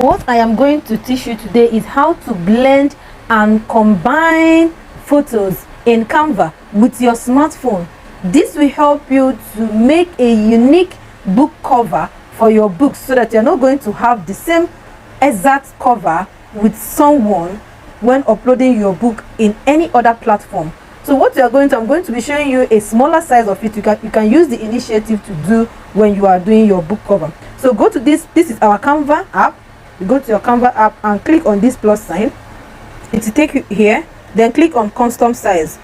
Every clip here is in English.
What I am going to teach you today is how to blend and combine photos in Canva with your smartphone. This will help you to make a unique book cover for your books, so that you're not going to have the same exact cover with someone when uploading your book in any other platform. So what I'm going to be showing you a smaller size of it. You can use the initiative to do when you are doing your book cover. So go to this is our Canva app. You go to your Canva app and click on this plus sign. It will take you here. Then click on custom size.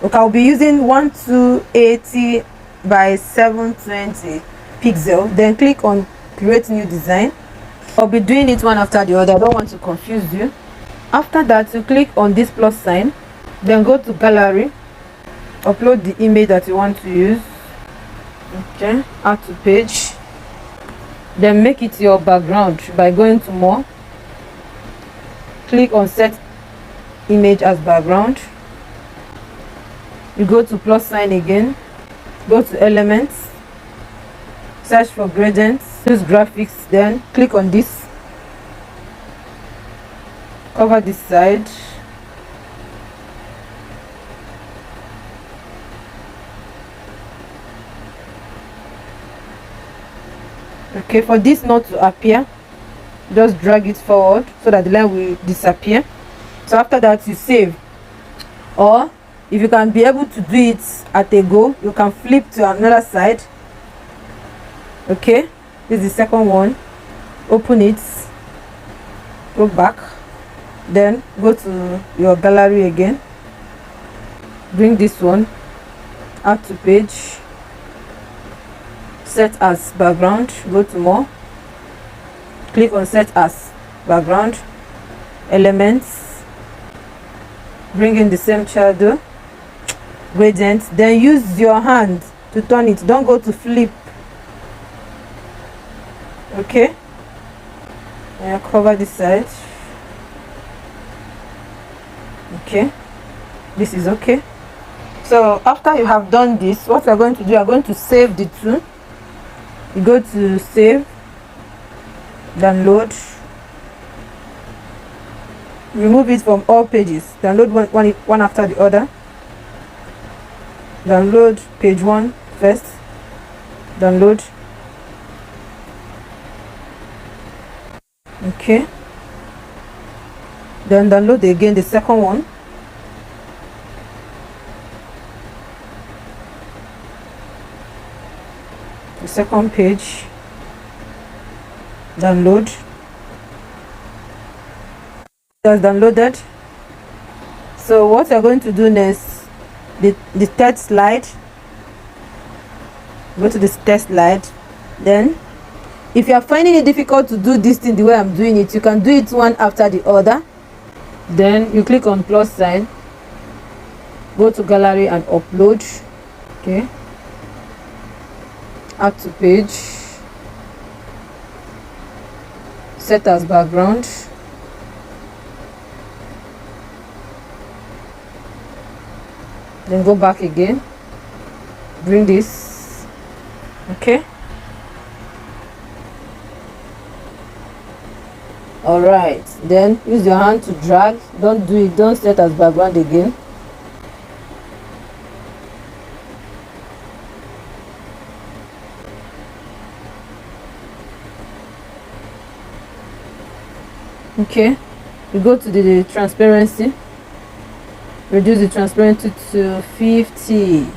Okay, I'll be using 1280 by 720 pixel. Then click on create new design. I'll be doing it one after the other. I don't want to confuse you. After that, you click on this plus sign. Then go to gallery. Upload the image that you want to use. Okay, add to page. Then make it your background by going to more. Click on set image as background. You go to plus sign again. Go to elements. Search for gradients. Use graphics. Then click on this. Cover this side. Okay, for this not to appear, just drag it forward so that the line will disappear. So after that, you save. Or if you can be able to do it at a go, you can flip to another side. Okay, this is the second one. Open it, go back, then go to your gallery again. Bring this one, add to page. Set as background. Go to more. Click on set as background. Elements. Bring in the same shadow. Gradient. Then use your hand to turn it. Don't go to flip. Okay. And cover this side. Okay. This is okay. So after you have done this, what we're going to do, you are going to save the two. You go to save, download, remove it from all pages, download one after the other. Download page 1 first, download. Okay, then download again the second one. The second page, download. That's downloaded. So what you're going to do next, the third slide, go to this third slide. Then if you are finding it difficult to do this thing the way I'm doing it, you can do it one after the other. Then you click on plus sign, go to gallery and upload. Okay, add to page, set as background. Then go back again, bring this. Okay, all right, then use your hand to drag. Don't set as background again. Okay, you go to the transparency, reduce the transparency to 50.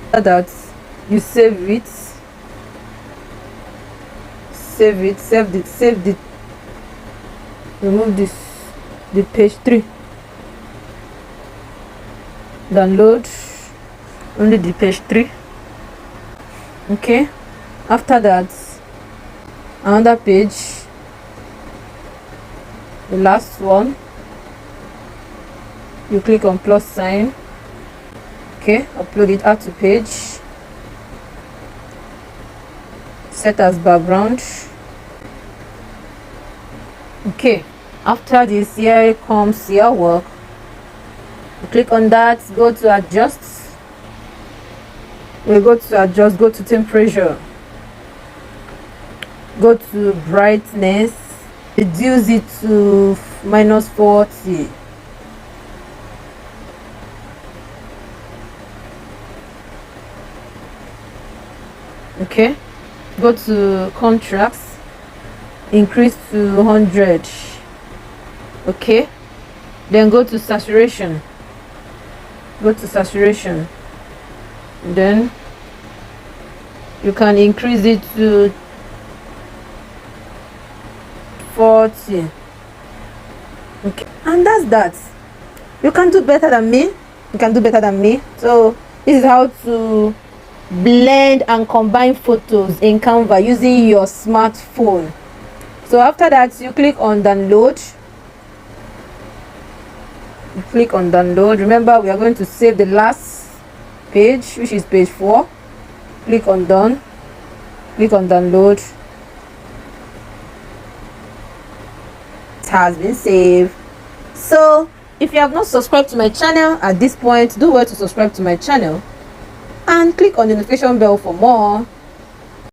After that, you save it, remove this, the page 3, download only the page 3. Okay, after that, another page, the last one, you click on plus sign. Okay, upload it, add to page, set as background. Okay, after this, here comes your work. You click on that, go to adjust. We go to adjust, go to temperature. go to brightness, reduce it to -40. Okay, go to contrast, increase to 100. Okay, then go to saturation, then you can increase it to 40. Okay, and that's that. You can do better than me. So this is how to blend and combine photos in Canva using your smartphone. So after that, you click on download. Remember, we are going to save the last page, which is page 4. Click on done, click on download. It has been saved. So if you have not subscribed to my channel at this point, do well to subscribe to my channel and click on the notification bell for more.